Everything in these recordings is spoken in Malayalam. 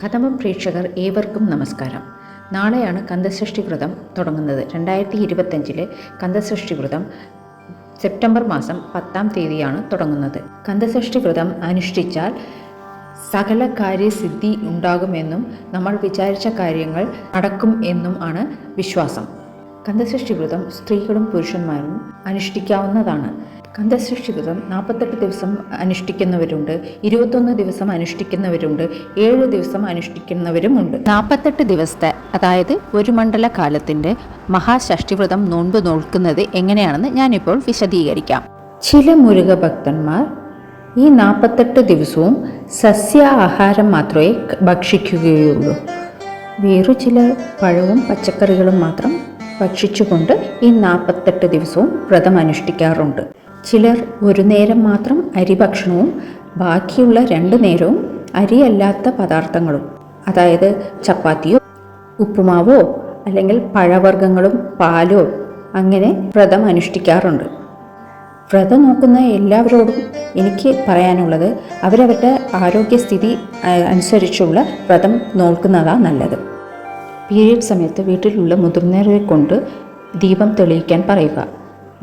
കഥമം പ്രേക്ഷകർ ഏവർക്കും നമസ്കാരം. നാളെയാണ് കന്തസഷ്ടി വ്രതം തുടങ്ങുന്നത്. 2025 കന്തസഷ്ടി വ്രതം സെപ്റ്റംബർ മാസം 10-ാം തീയതിയാണ് തുടങ്ങുന്നത്. കന്തസഷ്ടി വ്രതം അനുഷ്ഠിച്ചാൽ സകല കാര്യസിദ്ധി ഉണ്ടാകുമെന്നും നമ്മൾ വിചാരിച്ച കാര്യങ്ങൾ നടക്കും എന്നും ആണ് വിശ്വാസം. കന്തസഷ്ടി വ്രതം സ്ത്രീകളും പുരുഷന്മാരും അനുഷ്ഠിക്കാവുന്നതാണ്. കന്തസഷ്ടി വ്രതം 48 ദിവസം അനുഷ്ഠിക്കുന്നവരുണ്ട്, 21 ദിവസം അനുഷ്ഠിക്കുന്നവരുണ്ട്, 7 ദിവസം അനുഷ്ഠിക്കുന്നവരുമുണ്ട്. 48 ദിവസത്തെ അതായത് ഒരു മണ്ഡല കാലത്തിൻ്റെ മഹാഷഷ്ടിവ്രതം നോൻപ് നോക്കുന്നത് എങ്ങനെയാണെന്ന് ഞാനിപ്പോൾ വിശദീകരിക്കാം. ചില മുരുക ഭക്തന്മാർ ഈ 48 ദിവസവും സസ്യാഹാരം മാത്രമേ ഭക്ഷിക്കുകയുള്ളൂ. വേറു ചിലർ പഴവും പച്ചക്കറികളും മാത്രം ഭക്ഷിച്ചുകൊണ്ട് ഈ 48 ദിവസവും വ്രതം അനുഷ്ഠിക്കാറുണ്ട്. ചിലർ ഒരു നേരം മാത്രം അരി ഭക്ഷണവും ബാക്കിയുള്ള 2 നേരവും അരിയല്ലാത്ത പദാർത്ഥങ്ങളും, അതായത് ചപ്പാത്തിയോ ഉപ്പുമാവോ അല്ലെങ്കിൽ പഴവർഗ്ഗങ്ങളും പാലോ അങ്ങനെ വ്രതം അനുഷ്ഠിക്കാറുണ്ട്. വ്രതം നോക്കുന്ന എല്ലാവരോടും എനിക്ക് പറയാനുള്ളത് അവരവരുടെ ആരോഗ്യസ്ഥിതി അനുസരിച്ചുള്ള വ്രതം നോക്കുന്നതാണ് നല്ലത്. പീരിയഡ് സമയത്ത് വീട്ടിലുള്ള മുതിർന്നവരെ കൊണ്ട് ദീപം തെളിയിക്കാൻ പറയുക.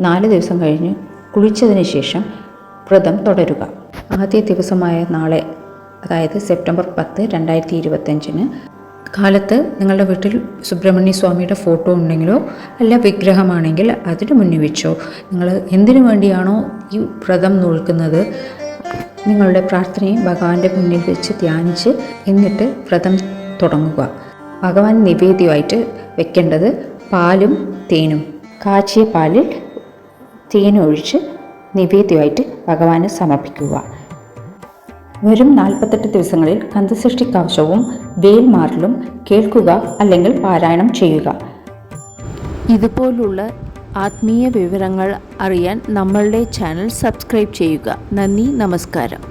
4 ദിവസം കഴിഞ്ഞ് കുളിച്ചതിന് ശേഷം വ്രതം തുടരുക. ആദ്യ ദിവസമായ നാളെ, അതായത് സെപ്റ്റംബർ 10, 2025 കാലത്ത് നിങ്ങളുടെ വീട്ടിൽ സുബ്രഹ്മണ്യ സ്വാമിയുടെ ഫോട്ടോ ഉണ്ടെങ്കിലോ അല്ല വിഗ്രഹമാണെങ്കിൽ അതിന് മുന്നിൽ വെച്ചോ നിങ്ങൾ എന്തിനു വേണ്ടിയാണോ ഈ വ്രതം നോക്കുന്നത് നിങ്ങളുടെ പ്രാർത്ഥനയും ഭഗവാന്റെ മുന്നിൽ വെച്ച് ധ്യാനിച്ച് എന്നിട്ട് വ്രതം തുടങ്ങുക. ഭഗവാൻ നിവേദ്യമായിട്ട് വെക്കേണ്ടത് പാലും തേനും. കാച്ചിയ പാലിൽ തേനൊഴിച്ച് നിവേദ്യമായിട്ട് ഭഗവാന് സമർപ്പിക്കുക. വരും 48 ദിവസങ്ങളിൽ കന്തസഷ്ടി കവചവും വേൽമാറലും കേൾക്കുക അല്ലെങ്കിൽ പാരായണം ചെയ്യുക. ഇതുപോലുള്ള ആത്മീയ വിവരങ്ങൾ അറിയാൻ നമ്മളുടെ ചാനൽ സബ്സ്ക്രൈബ് ചെയ്യുക. നന്ദി, നമസ്കാരം.